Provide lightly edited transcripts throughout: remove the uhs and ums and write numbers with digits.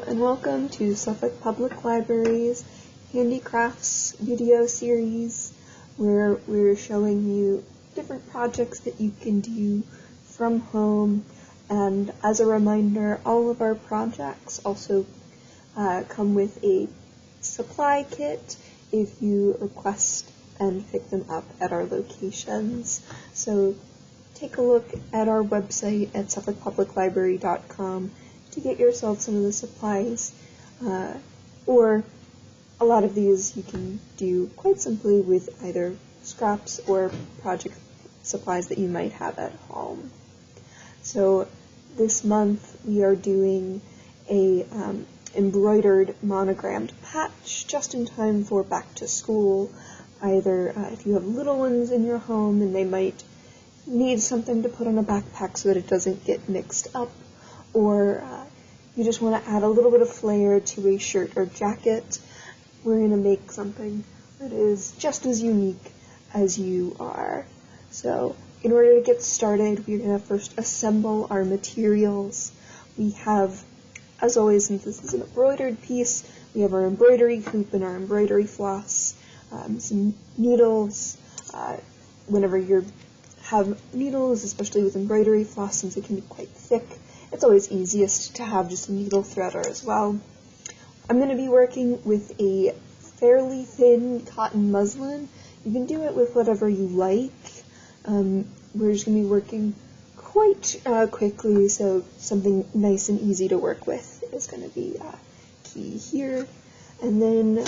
and welcome to Suffolk Public Library's Handicrafts video series, where we're showing you different projects that you can do from home. And as a reminder, all of our projects also come with a supply kit if you request and pick them up at our locations. So take a look at our website at suffolkpubliclibrary.com to get yourself some of the supplies, or a lot of these you can do quite simply with either scraps or project supplies that you might have at home. So this month we are doing a embroidered monogrammed patch just in time for back to school. Either if you have little ones in your home and they might need something to put on a backpack so that it doesn't get mixed up, or you just want to add a little bit of flair to a shirt or jacket, we're going to make something that is just as unique as you are. So in order to get started, we're going to first assemble our materials. We have, as always, since this is an embroidered piece, we have our embroidery hoop and our embroidery floss, some needles. Whenever you have needles, especially with embroidery floss, since it can be quite thick, it's always easiest to have just a needle threader as well. I'm going to be working with a fairly thin cotton muslin. You can do it with whatever you like. We're just going to be working quite quickly, so something nice and easy to work with is going to be key here. And then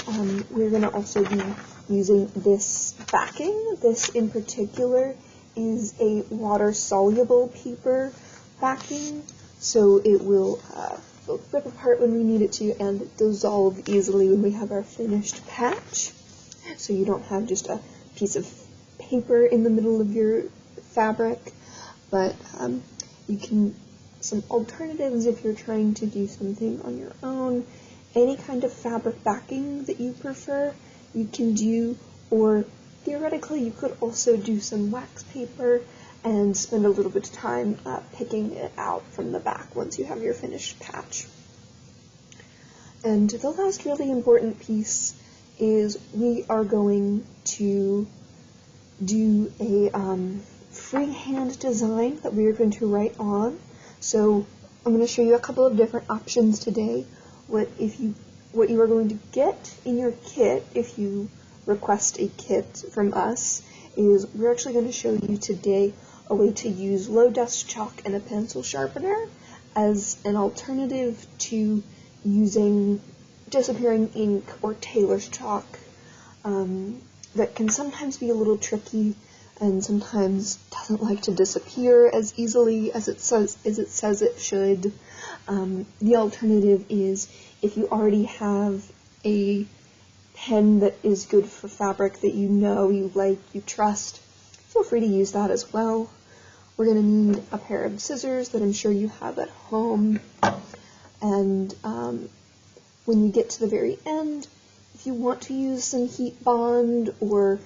we're going to also be using this backing. This in particular is a water-soluble paper backing, so it will rip apart when we need it to and dissolve easily when we have our finished patch. So you don't have just a piece of paper in the middle of your fabric, but you can, some alternatives if you're trying to do something on your own, any kind of fabric backing that you prefer, you can do, or theoretically you could also do some wax paper and spend a little bit of time picking it out from the back once you have your finished patch. And the last really important piece is we are going to do a freehand design that we are going to write on. So I'm going to show you a couple of different options today. What you are going to get in your kit if you request a kit from us is we're actually going to show you today a way to use low dust chalk and a pencil sharpener as an alternative to using disappearing ink or tailor's chalk. That can sometimes be a little tricky and sometimes doesn't like to disappear as easily as it says it should. The alternative is if you already have a pen that is good for fabric that you know, you like, you trust, feel free to use that as well. We're going to need a pair of scissors that I'm sure you have at home, and when you get to the very end, if you want to use some heat bond or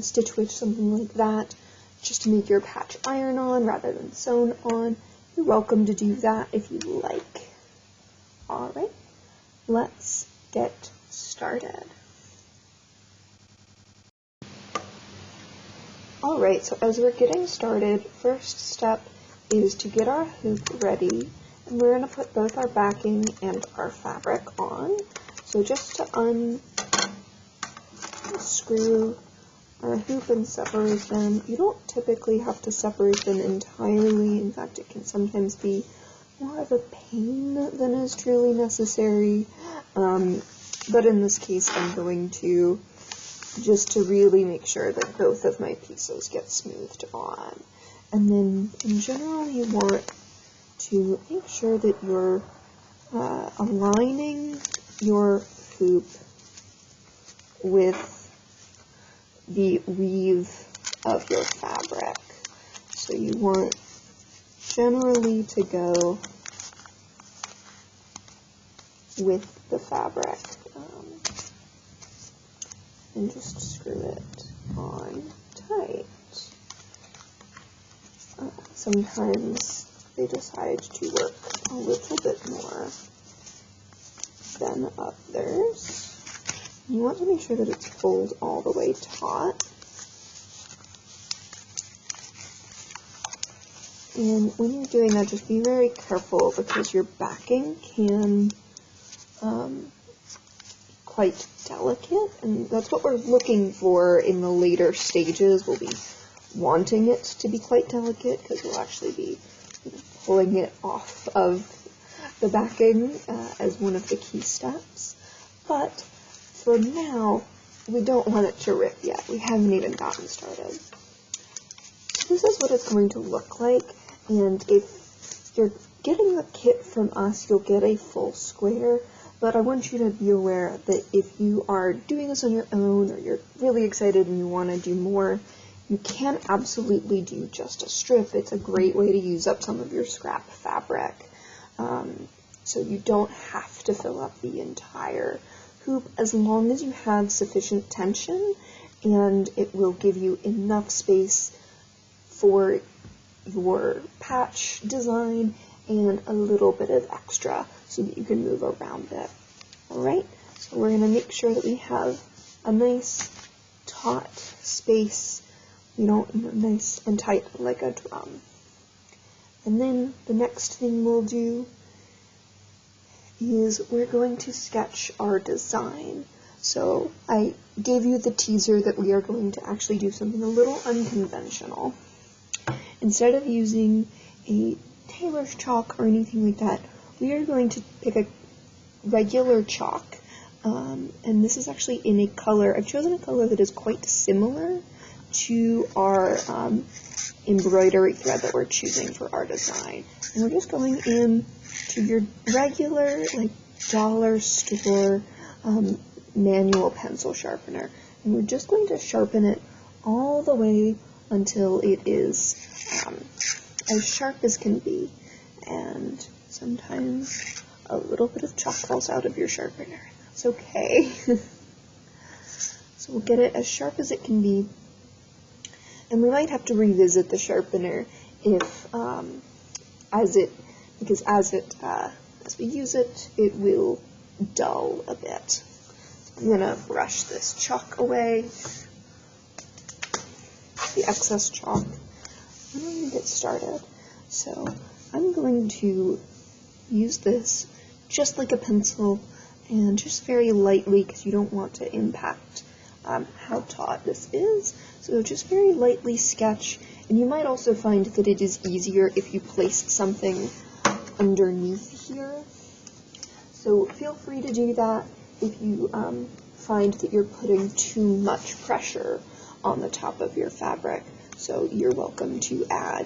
stitch stitch something like that, just to make your patch iron-on rather than sewn on, you're welcome to do that if you like. Alright, let's get started. Alright, so as we're getting started, first step is to get our hoop ready, and we're going to put both our backing and our fabric on. So just to unscrew our hoop and separate them, you don't typically have to separate them entirely. In fact, it can sometimes be more of a pain than is truly necessary, but in this case I'm going to, just to really make sure that both of my pieces get smoothed on. And then in general you want to make sure that you're aligning your hoop with the weave of your fabric. So you want generally to go with the fabric, and just screw it on tight. Sometimes they decide to work a little bit more on others. You want to make sure that it's pulled all the way taut. And when you're doing that, just be very careful because your backing can quite delicate, and that's what we're looking for in the later stages. We'll be wanting it to be quite delicate because we'll actually be pulling it off of the backing as one of the key steps. But for now, we don't want it to rip yet. We haven't even gotten started. So this is what it's going to look like, and if you're getting the kit from us, you'll get a full square. But I want you to be aware that if you are doing this on your own, or you're really excited and you want to do more, you can absolutely do just a strip. It's a great way to use up some of your scrap fabric. So you don't have to fill up the entire hoop as long as you have sufficient tension, and it will give you enough space for your patch design and a little bit of extra so that you can move around it. Alright, so we're going to make sure that we have a nice taut space, nice and tight like a drum. And then the next thing we'll do is we're going to sketch our design. So I gave you the teaser that we are going to actually do something a little unconventional. Instead of using a tailor's chalk or anything like that, we are going to pick a regular chalk, and this is actually in a color. I've chosen a color that is quite similar to our embroidery thread that we're choosing for our design. And we're just going in to your regular, dollar store manual pencil sharpener, and we're just going to sharpen it all the way until it is as sharp as can be. And sometimes a little bit of chalk falls out of your sharpener. It's okay. So we'll get it as sharp as it can be. And we might have to revisit the sharpener as we use it, it will dull a bit. I'm going to brush this chalk away, the excess chalk. I'm going to get started. So I'm going to use this just like a pencil and just very lightly, because you don't want to impact how taut this is. So just very lightly sketch, and you might also find that it is easier if you placed something underneath here. So feel free to do that if you find that you're putting too much pressure on the top of your fabric. So you're welcome to add,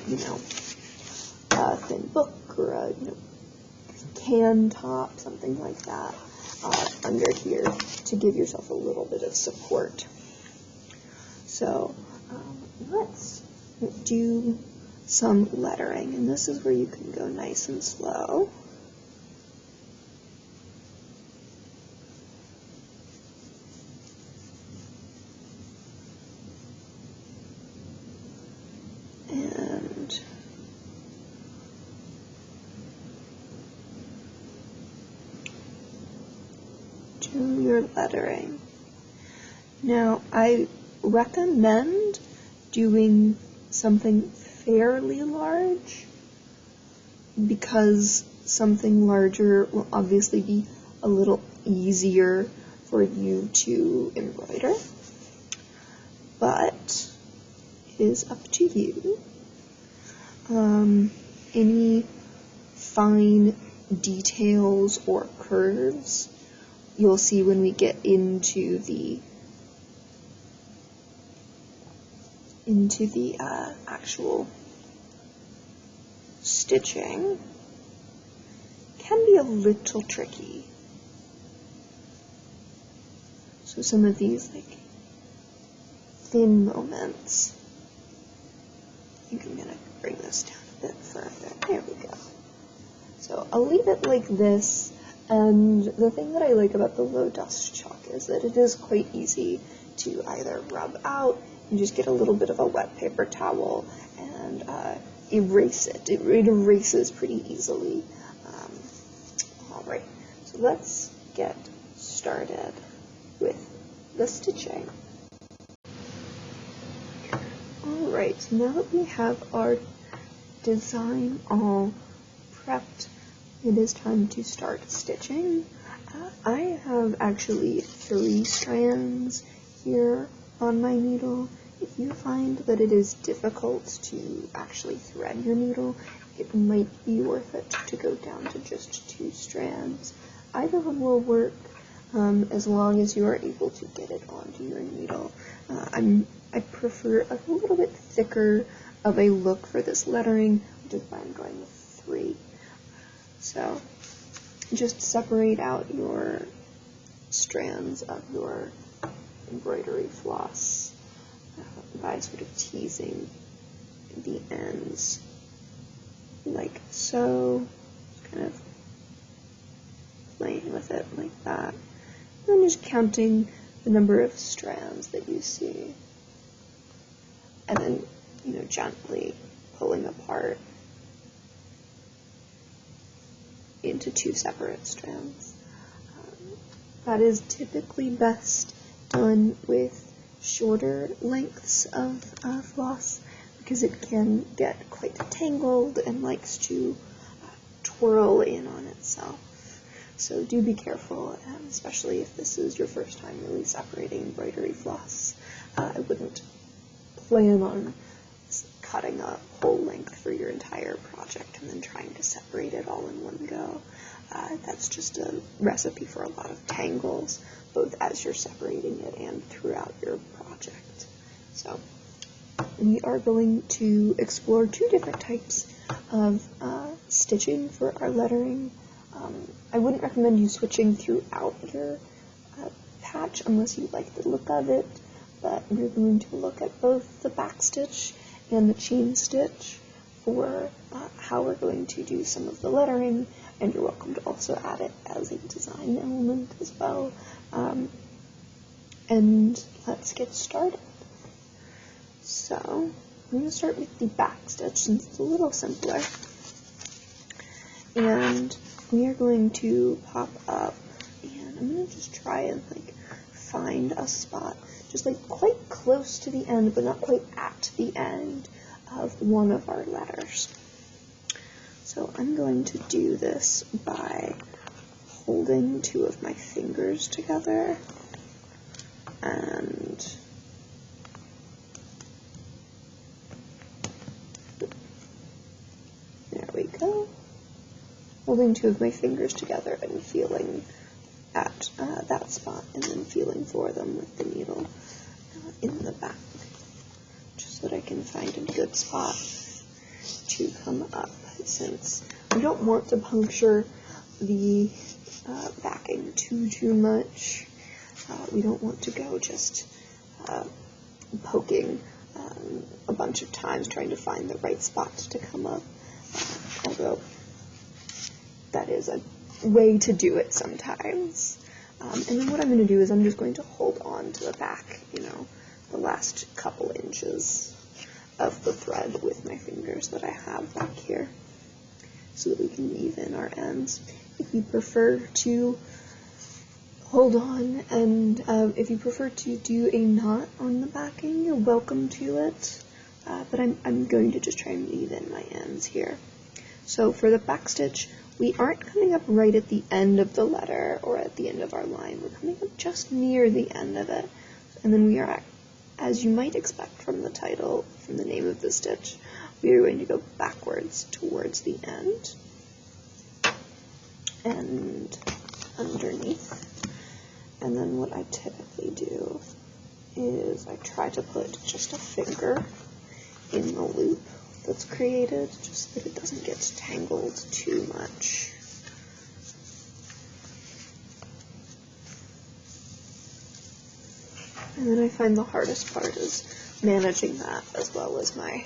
a thin book or a can top, something like that, under here to give yourself a little bit of support. So let's do some lettering, and this is where you can go nice and slow. And do your lettering. Now, I recommend doing something fairly large, because something larger will obviously be a little easier for you to embroider, but it is up to you. Any fine details or curves you'll see when we get into the actual stitching can be a little tricky. So some of these thin moments, I think I'm gonna bring this down a bit further. There we go. So I'll leave it like this. And the thing that I like about the low dust chalk is that it is quite easy to either rub out and just get a little bit of a wet paper towel and erase it. It erases pretty easily. Alright, so let's get started with the stitching. Alright, so now that we have our design all prepped, it is time to start stitching. I have actually 3 strands here on my needle. If you find that it is difficult to actually thread your needle, it might be worth it to go down to just 2 strands. Either one will work as long as you are able to get it onto your needle. I prefer a little bit thicker of a look for this lettering, which is why I'm going with 3. So just separate out your strands of your embroidery floss by sort of teasing the ends like so, kind of playing with it like that, and just counting the number of strands that you see, and then, gently pulling apart into 2 separate strands. That is typically best done with shorter lengths of floss, because it can get quite tangled and likes to twirl in on itself. So do be careful, especially if this is your first time really separating embroidery floss. I wouldn't plan on cutting a whole length for your entire project and then trying to separate it all in one go. That's just a recipe for a lot of tangles, both as you're separating it and throughout your project. So we are going to explore 2 different types of stitching for our lettering. I wouldn't recommend you switching throughout your patch unless you like the look of it, but we're going to look at both the backstitch and the chain stitch for how we're going to do some of the lettering, and you're welcome to also add it as a design element as well. And let's get started. So I'm going to start with the backstitch since it's a little simpler, and we are going to pop up, and I'm going to just try and find a spot just quite close to the end, but not quite at the end of one of our letters. So I'm going to do this by holding 2 of my fingers together, and there we go. Holding 2 of my fingers together and feeling at that spot, and then feeling for them with the needle in the back, just so that I can find a good spot to come up, since we don't want to puncture the backing too much. We don't want to go just poking a bunch of times trying to find the right spot to come up, although that is a way to do it sometimes. And then what I'm going to do is I'm just going to hold on to the back, the last couple inches of the thread with my fingers that I have back here, so that we can weave in our ends. If you prefer to hold on, and if you prefer to do a knot on the backing, you're welcome to it, but I'm going to just try and weave in my ends here. So for the backstitch, we aren't coming up right at the end of the letter or at the end of our line. We're coming up just near the end of it, and then we are, as you might expect from the title, from the name of the stitch, we are going to go backwards towards the end and underneath. And then what I typically do is I try to put just a finger in the loop that's created, just so that it doesn't get tangled too much. And then I find the hardest part is managing that, as well as my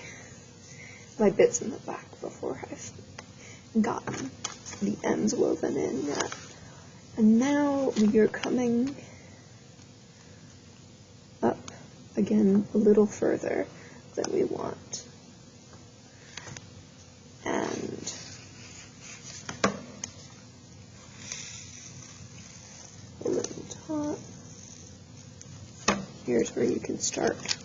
bits in the back before I've gotten the ends woven in yet. And now we are coming up again a little further than we want. And here's where you can start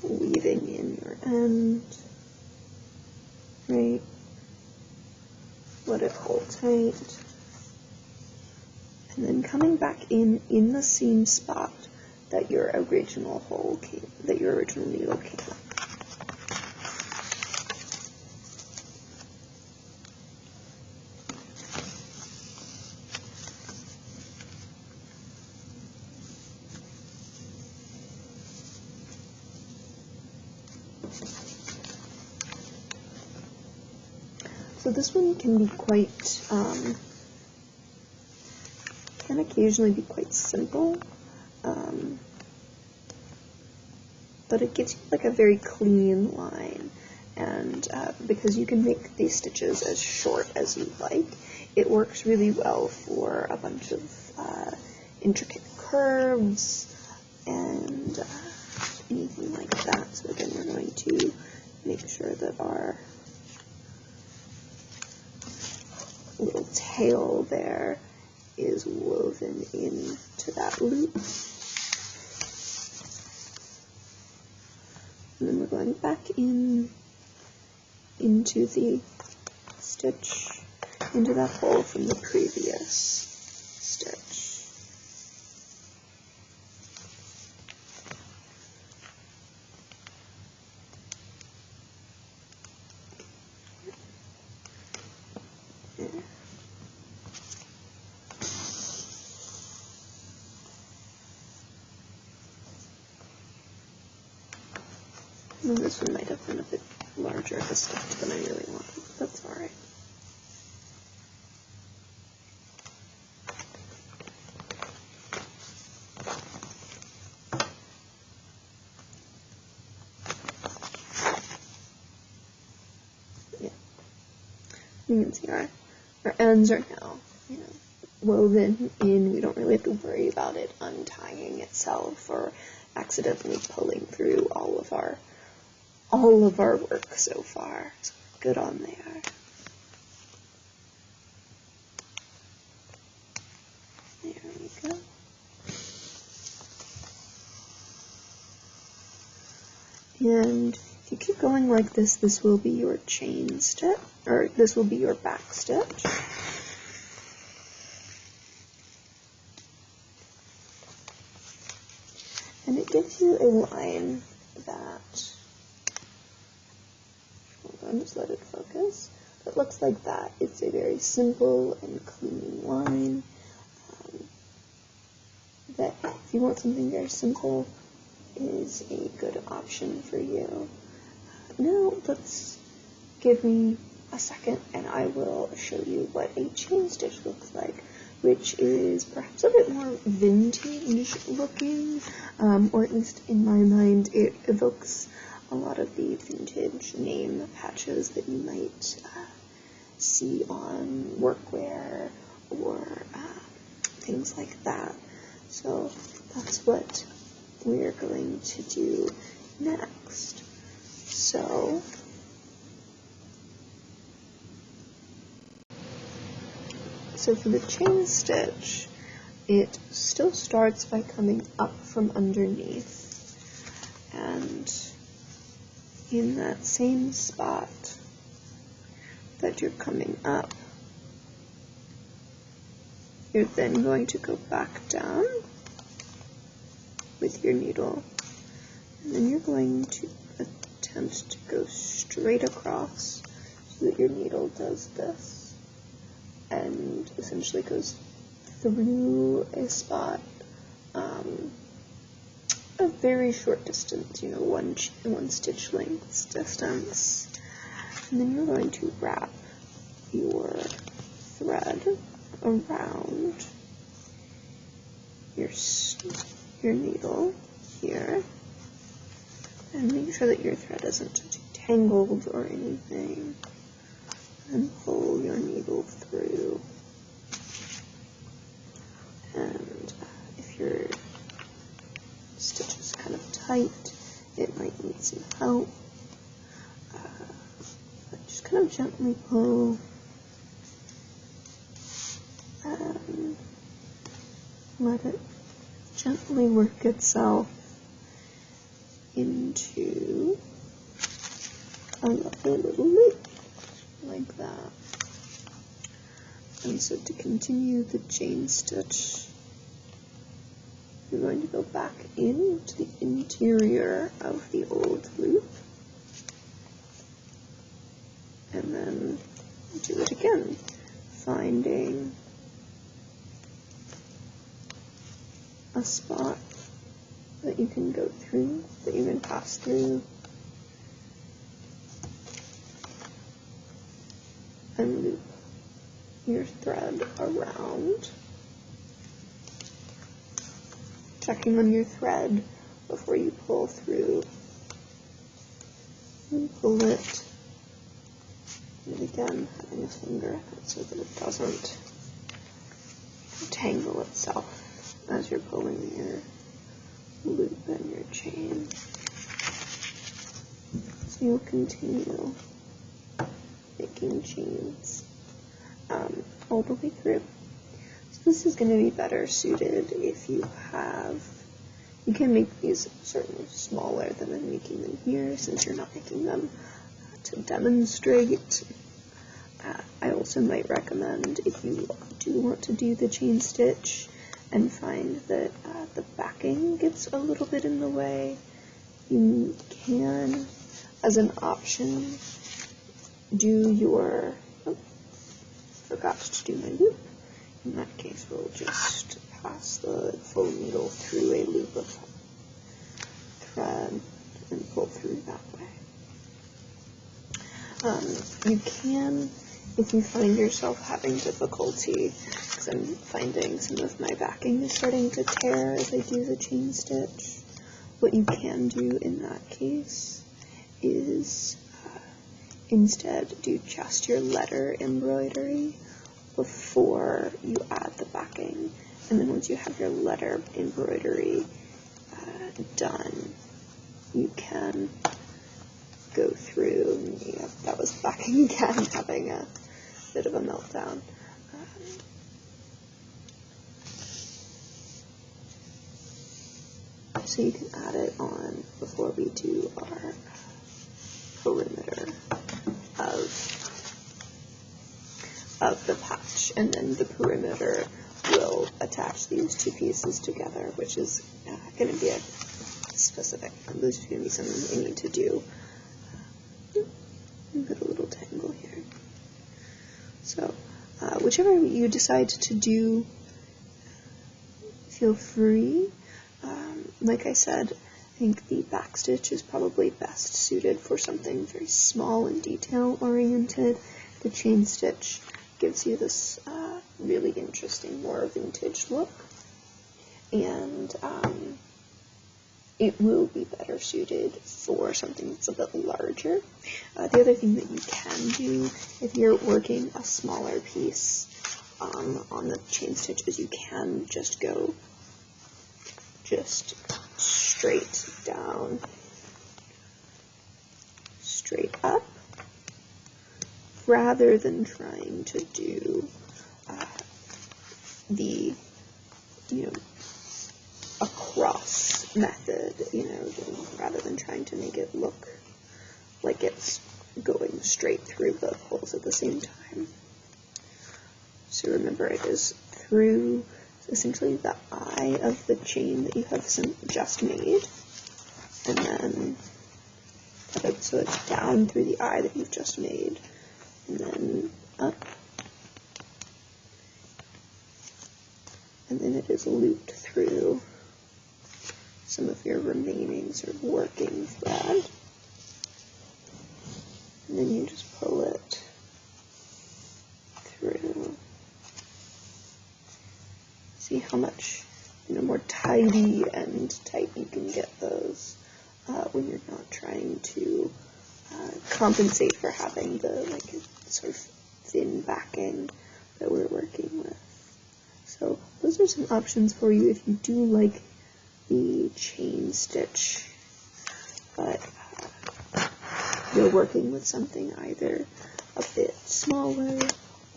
weaving in your end, right? Let it hold tight. And then coming back in the same spot that your original needle came up. So this one can be quite, can occasionally be quite simple, but it gives you like a very clean line, and because you can make these stitches as short as you like, it works really well for a bunch of intricate curves and anything like that. So again, we're going to make sure that our little tail there is woven into that loop. And then we're going back into the stitch, into that hole from the previous stitch. And this one might have been a bit larger of a stitch than I really wanted, but that's alright. Yeah. You can see our ends are now, woven in. We don't really have to worry about it untying itself or accidentally pulling through all of our work so far. So good on there. There we go. And if you keep going like this, this will be your chain stitch, or this will be your back stitch. And it gives you a line that, hold on, just let it focus. It looks like that. It's a very simple and clean line. That, if you want something very simple, is a good option for you. Now, give me a second and I will show you what a chain stitch looks like, which is perhaps a bit more vintage looking, or at least in my mind it evokes a lot of the vintage name patches that you might see on workwear or things like that. So that's what we're going to do next. So for the chain stitch, it still starts by coming up from underneath, and in that same spot that you're coming up, you're then going to go back down with your needle, and then you're going to attempt to go straight across so that your needle does this and essentially goes through a spot a very short distance, one stitch length distance, and then you're going to wrap your thread around your needle here, and make sure that your thread isn't tangled or anything, and pull your needle through. And if your stitch is kind of tight, it might need some help. But just kind of gently pull and let it gently work itself into a lovely little loop like that. And so to continue the chain stitch, you're going to go back into the interior of the old loop and then do it again, finding a spot that you can go through, that you can pass through, and loop your thread around, checking on your thread before you pull through, and pull it, and again having a finger so that it doesn't tangle itself as you're pulling your loop and your chain. So you'll continue making chains all the way through. So this is going to be better suited if you can make these certainly smaller than I'm making them here, since you're not making them to demonstrate. I also might recommend, if you do want to do the chain stitch and find that the backing gets a little bit in the way, you can, as an option, do your, forgot to do my loop. In that case, we'll just pass the full needle through a loop of thread and pull through that way. You can, if you find yourself having difficulty, because I'm finding some of my backing is starting to tear as I do the chain stitch, what you can do in that case is instead do just your letter embroidery before you add the backing, and then once you have your letter embroidery done, you can go through. Yeah, that was backing again, having a bit of a meltdown. So you can add it on before we do our perimeter of the patch, and then the perimeter will attach these two pieces together, which is going to be a specific, this is going to be something you need to do. Put a little tangle here. So whichever you decide to do, feel free. Like I said, I think the backstitch is probably best suited for something very small and detail-oriented. The chain stitch gives you this really interesting, more vintage look, and it will be better suited for something that's a bit larger. The other thing that you can do if you're working a smaller piece on the chain stitch is you can just go straight down, straight up, rather than trying to do the, a cross method, rather than trying to make it look like it's going straight through the holes at the same time. So remember, it is through essentially the eye of the chain that you have just made, and then so it's down through the eye that you've just made, and then up, and then it is looped through some of your remaining sort of working thread, and then you just pull it through. See how much more tidy and tight you can get those when you're not trying to compensate for having the sort of thin backing that we're working with. So those are some options for you if you do like the chain stitch, but you're working with something either a bit smaller,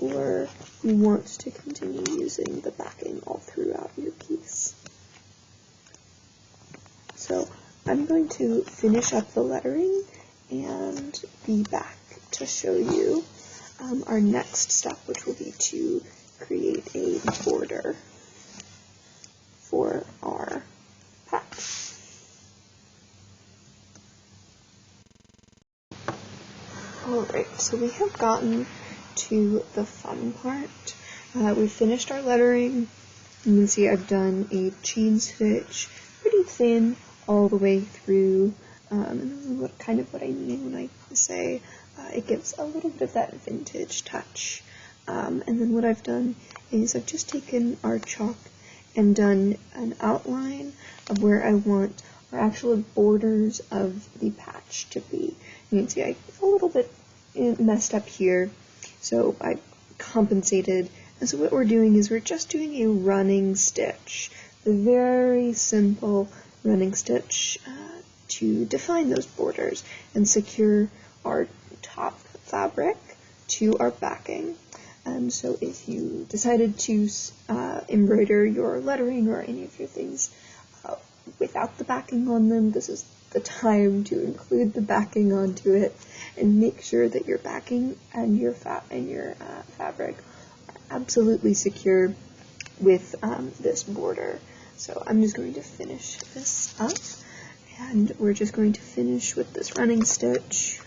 or you want to continue using the backing all throughout your piece. So I'm going to finish up the lettering and be back to show you our next step, which will be to create a border for our patch. Alright, so we have gotten to the fun part. We finished our lettering. You can see I've done a chain stitch, pretty thin, all the way through, and this is kind of what I mean when I say it gives a little bit of that vintage touch. And then what I've done is I've just taken our chalk and done an outline of where I want our actual borders of the patch to be. You can see I a little bit messed up here, so I compensated. And so what we're doing is we're just doing a running stitch, a very simple running stitch to define those borders and secure our top fabric to our backing. And so if you decided to embroider your lettering or any of your things without the backing on them, this is the time to include the backing onto it and make sure that your backing and your fabric are absolutely secure with this border. So I'm just going to finish this up, and we're just going to finish with this running stitch.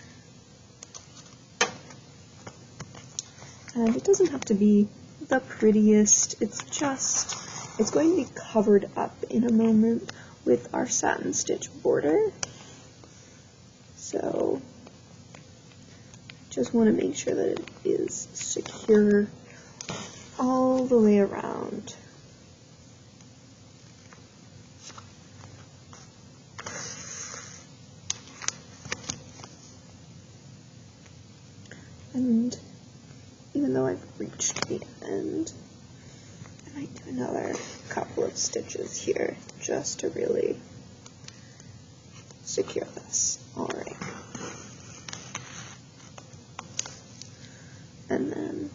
And it doesn't have to be the prettiest, it's going to be covered up in a moment with our satin stitch border. So just want to make sure that it is secure all the way around. And even though I've reached the end, I might do another couple of stitches here just to really secure this. Alright. And then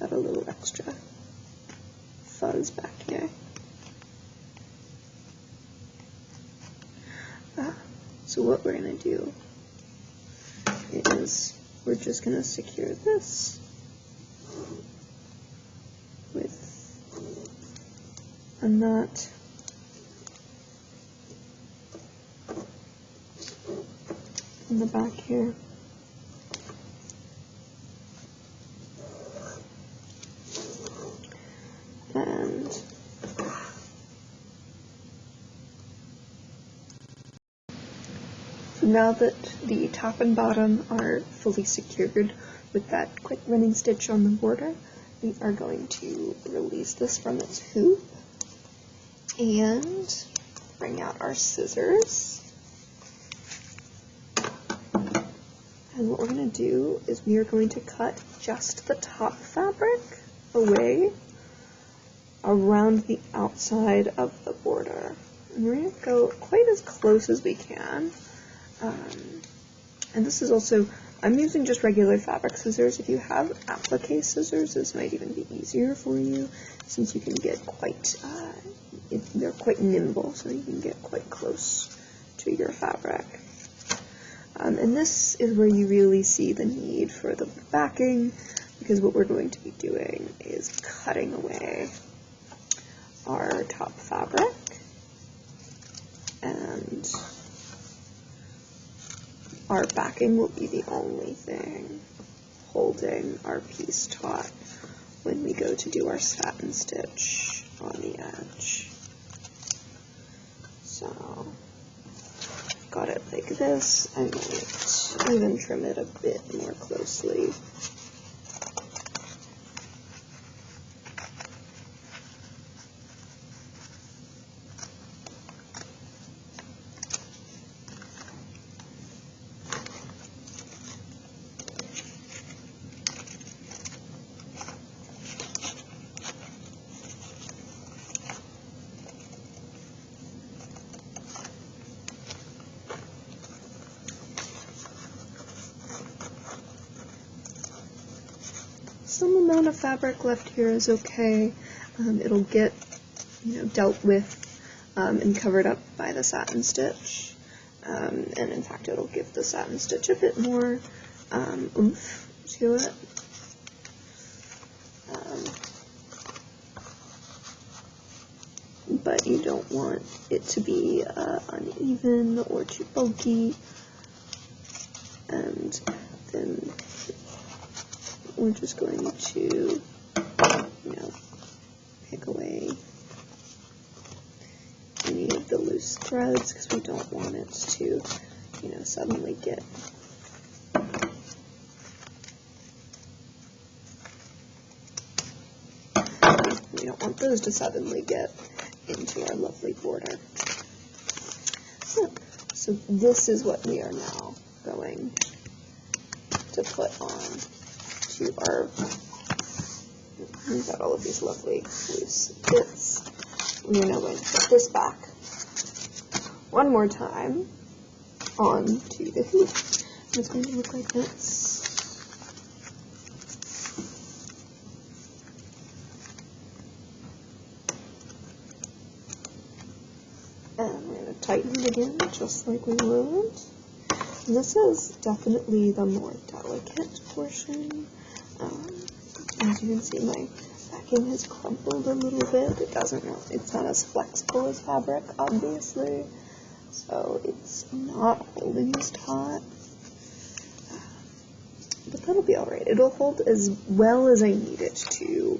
got a little extra fuzz back here. So what we're going to do is we're just going to secure this with a knot in the back here. And so now that the top and bottom are fully secured with that quick running stitch on the border, we are going to release this from its hoop and bring out our scissors. And what we're going to do is we are going to cut just the top fabric away around the outside of the border. And we're going to go quite as close as we can. And this is also, I'm using just regular fabric scissors. If you have applique scissors, this might even be easier for you, since you can get quite, they're quite nimble, so you can get quite close to your fabric. And this is where you really see the need for the backing, because what we're going to be doing is cutting away our top fabric, and our backing will be the only thing holding our piece taut when we go to do our satin stitch on the edge. So got it like this. I might even trim it a bit more closely. Some amount of fabric left here is okay. It'll get, dealt with and covered up by the satin stitch. And in fact, it'll give the satin stitch a bit more oomph to it. But you don't want it to be uneven or too bulky. And then we're just going to, pick away any of the loose threads because we don't want it to, suddenly get those to suddenly get into our lovely border. So this is what we are now going to put on to our, we've got all of these lovely loose bits. We are now going to put this back one more time onto the hoop. It's going to look like this. And we're going to tighten it again, just like we would. And this is definitely the more delicate portion. As you can see, my backing has crumpled a little bit. It's not as flexible as fabric, obviously. So it's not holding as taut. But that'll be alright. It'll hold as well as I need it to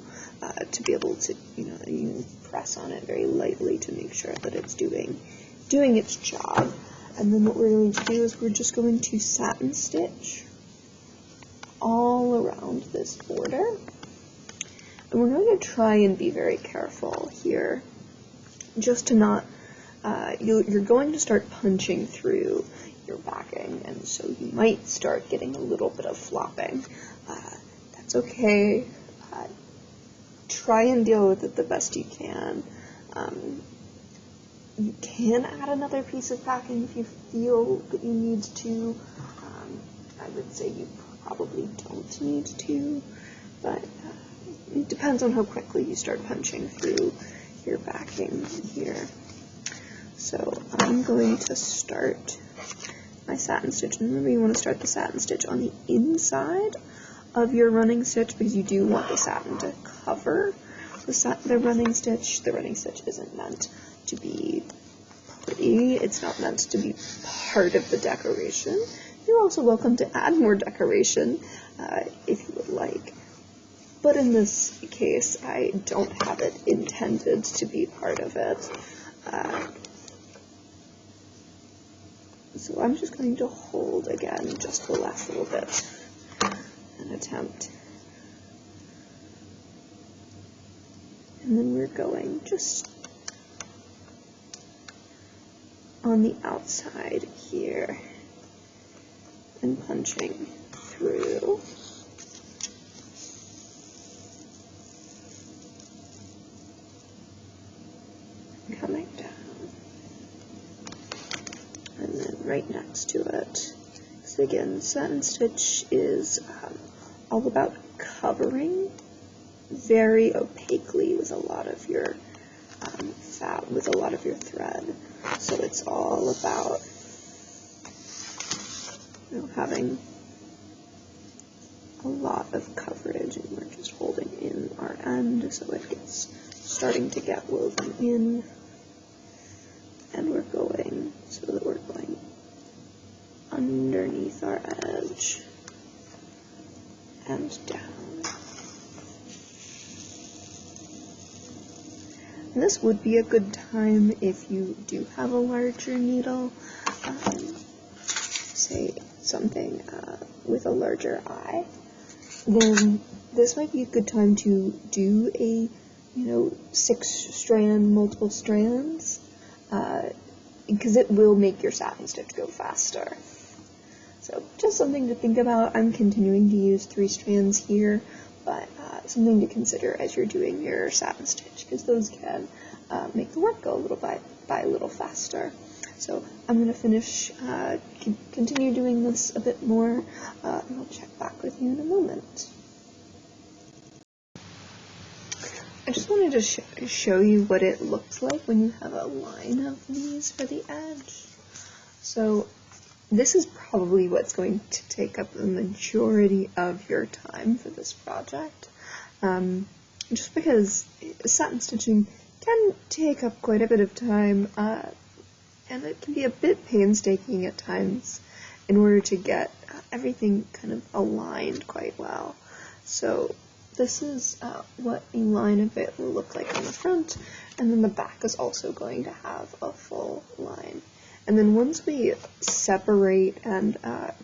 be able to, you press on it very lightly to make sure that it's doing its job. And then what we're going to do is we're just going to satin stitch all around this border. And we're going to try and be very careful here, just to not, you're going to start punching through your backing, and so you might start getting a little bit of flopping. That's okay. Try and deal with it the best you can. You can add another piece of backing if you feel that you need to. I would say you probably don't need to, but it depends on how quickly you start punching through your backing here. So I'm going to start my satin stitch. And remember, you want to start the satin stitch on the inside of your running stitch because you do want the satin to cover the running stitch. The running stitch isn't meant to be pretty. It's not meant to be part of the decoration. You're also welcome to add more decoration if you would like. But in this case, I don't have it intended to be part of it. So I'm just going to hold again just the last little bit and attempt. And then we're going just on the outside here and punching through. Coming down. And then right next to it. So again, satin stitch is all about covering very opaquely with a lot of your with a lot of your thread. So it's all about having a lot of coverage, and we're just holding in our end so it gets starting to get woven in. And we're going so that we're going underneath our edge and down. And this would be a good time if you do have a larger needle, say something with a larger eye, then this might be a good time to do a 6-strand, multiple strands, because it will make your satin stitch go faster. So just something to think about. I'm continuing to use 3 strands here, but something to consider as you're doing your satin stitch, because those can make the work go a little by a little faster. So I'm going to finish, continue doing this a bit more, and I'll check back with you in a moment. I just wanted to show you what it looks like when you have a line of these for the edge. So this is probably what's going to take up the majority of your time for this project. Just because satin stitching can take up quite a bit of time, and it can be a bit painstaking at times in order to get everything kind of aligned quite well. So this is what a line of it will look like on the front, and then the back is also going to have a full line. And then once we separate and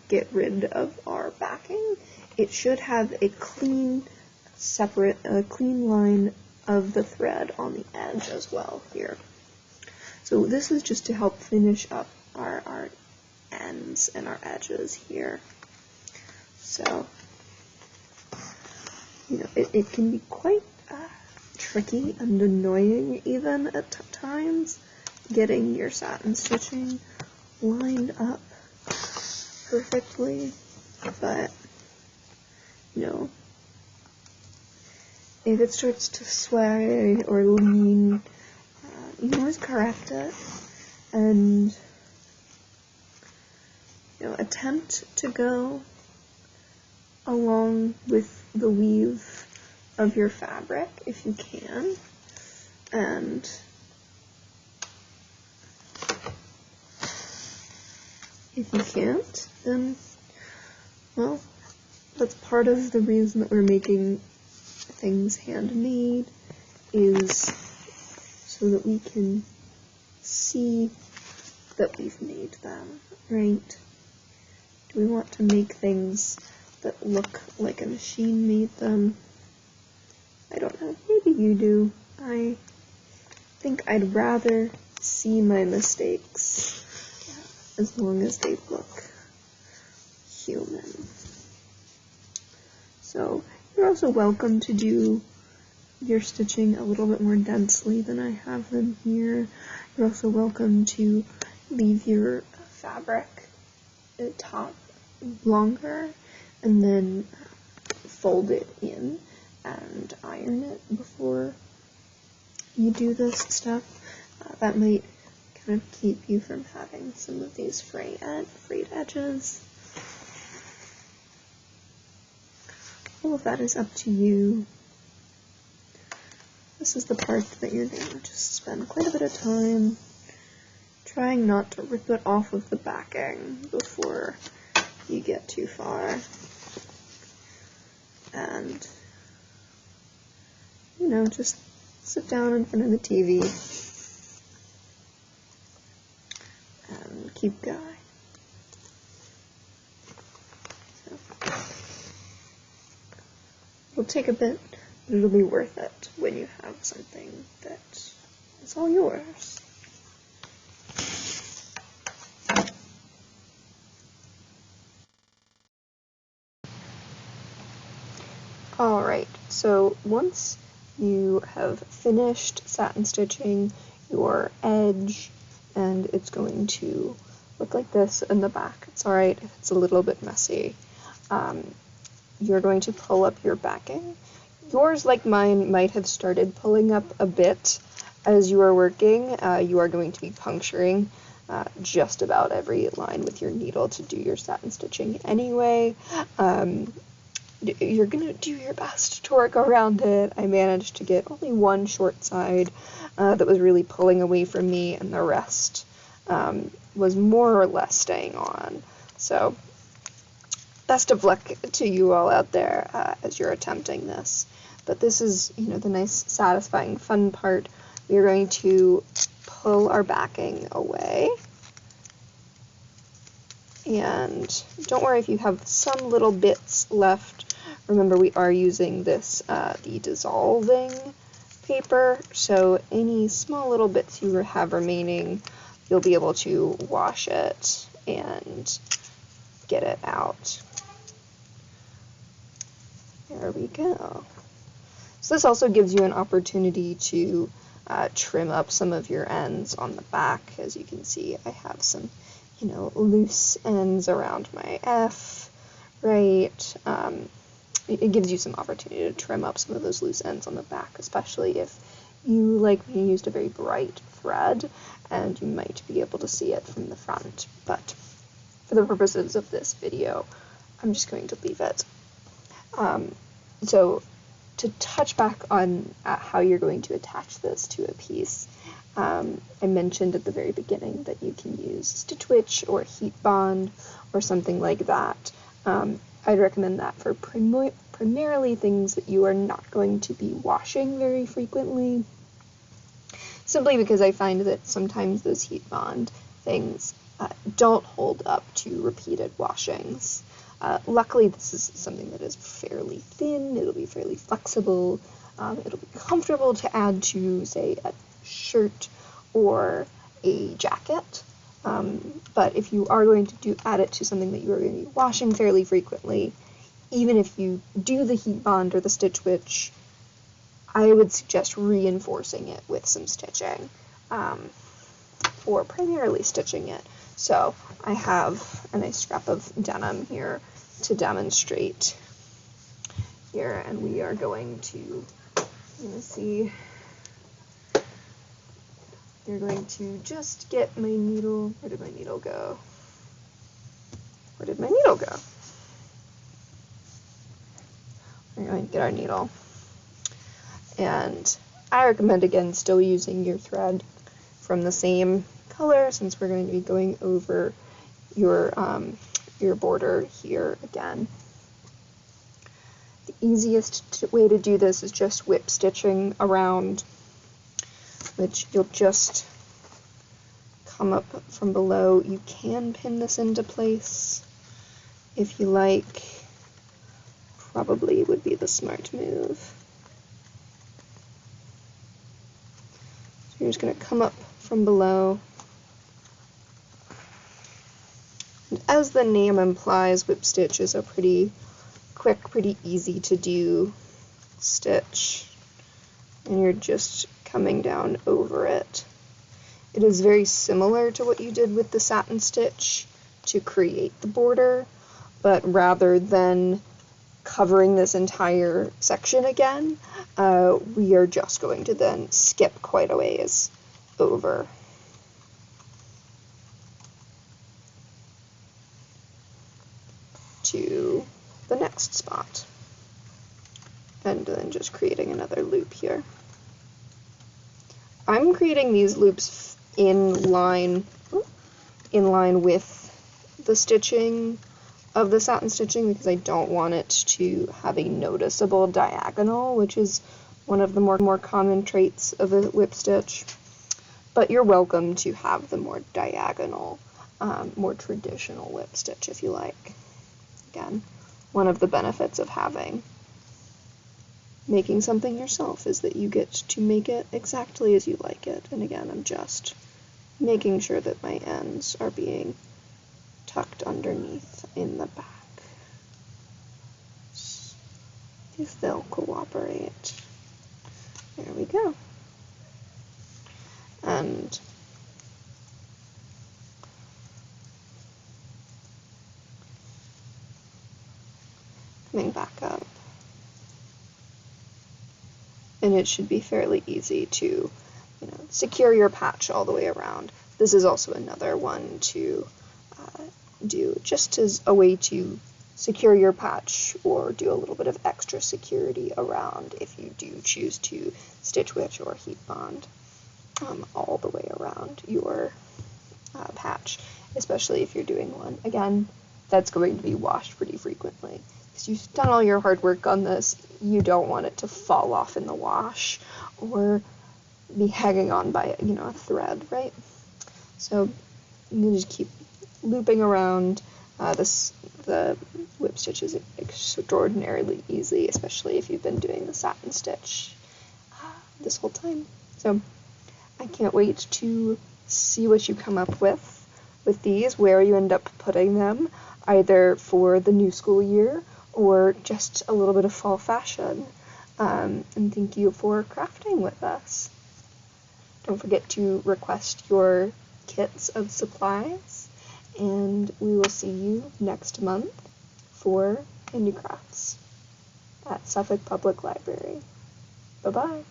get rid of our backing, it should have a clean line of the thread on the edge as well here. So this is just to help finish up our ends and our edges here. So, you know, it can be quite tricky and annoying even at times, getting your satin stitching lined up perfectly, but, you know, if it starts to sway or lean, you can always correct it and, you know, attempt to go along with the weave of your fabric if you can, and if you can't, then, well, that's part of the reason that we're making things handmade, is so that we can see that we've made them, right? Do we want to make things that look like a machine made them? I don't know, maybe you do. I think I'd rather see my mistakes as long as they look human. So you're also welcome to do your stitching a little bit more densely than I have them here. You're also welcome to leave your fabric top longer and then fold it in and iron it before you do this stuff. That might kind of keep you from having some of these frayed edges. All of that is up to you. This is the part that you're going to just spend quite a bit of time trying not to rip it off of the backing before you get too far. And, you know, just sit down in front of the TV and keep going. So, it'll take a bit, but it'll be worth it when you have something that is all yours. Alright, so once you have finished satin stitching your edge, and it's going to look like this in the back. It's alright if it's a little bit messy. You're going to pull up your backing. Yours, like mine, might have started pulling up a bit as you are working. You are going to be puncturing just about every line with your needle to do your satin stitching anyway. You're going to do your best to work around it. I managed to get only one short side that was really pulling away from me, and the rest was more or less staying on. So, best of luck to you all out there as you're attempting this. But this is, you know, the nice, satisfying, fun part. We are going to pull our backing away. And don't worry if you have some little bits left. Remember, we are using this, the dissolving paper, so any small little bits you have remaining, you'll be able to wash it and get it out. There we go. So this also gives you an opportunity to trim up some of your ends on the back. As you can see, I have some, you know, loose ends around my F, right? it gives you some opportunity to trim up some of those loose ends on the back, especially if you, like me, used a very bright thread, and you might be able to see it from the front. But for the purposes of this video, I'm just going to leave it. So to touch back on how you're going to attach this to a piece, I mentioned at the very beginning that you can use Stitch Witch or Heat Bond or something like that. I'd recommend that for primarily things that you are not going to be washing very frequently, simply because I find that sometimes those Heat Bond things don't hold up to repeated washings. Luckily, this is something that is fairly thin, it'll be fairly flexible, it'll be comfortable to add to, say, a shirt or a jacket. But if you are going to add it to something that you are going to be washing fairly frequently, even if you do the Heat Bond or the Stitch Witch, I would suggest reinforcing it with some stitching, or primarily stitching it. So I have a nice scrap of denim here to demonstrate here, and we are going to, see, you're going to just get my needle. Where did my needle go? Where did my needle go? We're going to get our needle. And I recommend, again, still using your thread from the same color, since we're going to be going over your border here again. The easiest way to do this is just whip stitching around, which you'll just come up from below. You can pin this into place if you like. Probably would be the smart move. So you're just going to come up from below. And as the name implies, whip stitch is a pretty quick, pretty easy to do stitch. And you're just coming down over it. It is very similar to what you did with the satin stitch to create the border, but rather than covering this entire section again, we are just going to then skip quite a ways over. To the next spot. And then just creating another loop here. I'm creating these loops in line with the stitching of the satin stitching, because I don't want it to have a noticeable diagonal, which is one of the more common traits of a whip stitch. But you're welcome to have the more diagonal, more traditional whip stitch if you like. Again, one of the benefits of making something yourself is that you get to make it exactly as you like it. And again, I'm just making sure that my ends are being tucked underneath in the back, if they'll cooperate. There we go. And coming back up. And it should be fairly easy to, secure your patch all the way around. This is also another one to do just as a way to secure your patch or do a little bit of extra security around if you do choose to Stitch Witch or Heat Bond all the way around your patch, especially if you're doing one, again, that's going to be washed pretty frequently. Because you've done all your hard work on this, you don't want it to fall off in the wash or be hanging on by a thread, right? So you just keep looping around. The whip stitch is extraordinarily easy, especially if you've been doing the satin stitch this whole time. So I can't wait to see what you come up with these, where you end up putting them, either for the new school year or just a little bit of fall fashion. And thank you for crafting with us. Don't forget to request your kits of supplies, and we will see you next month for Handicrafts. at Suffolk Public Library. Bye-bye.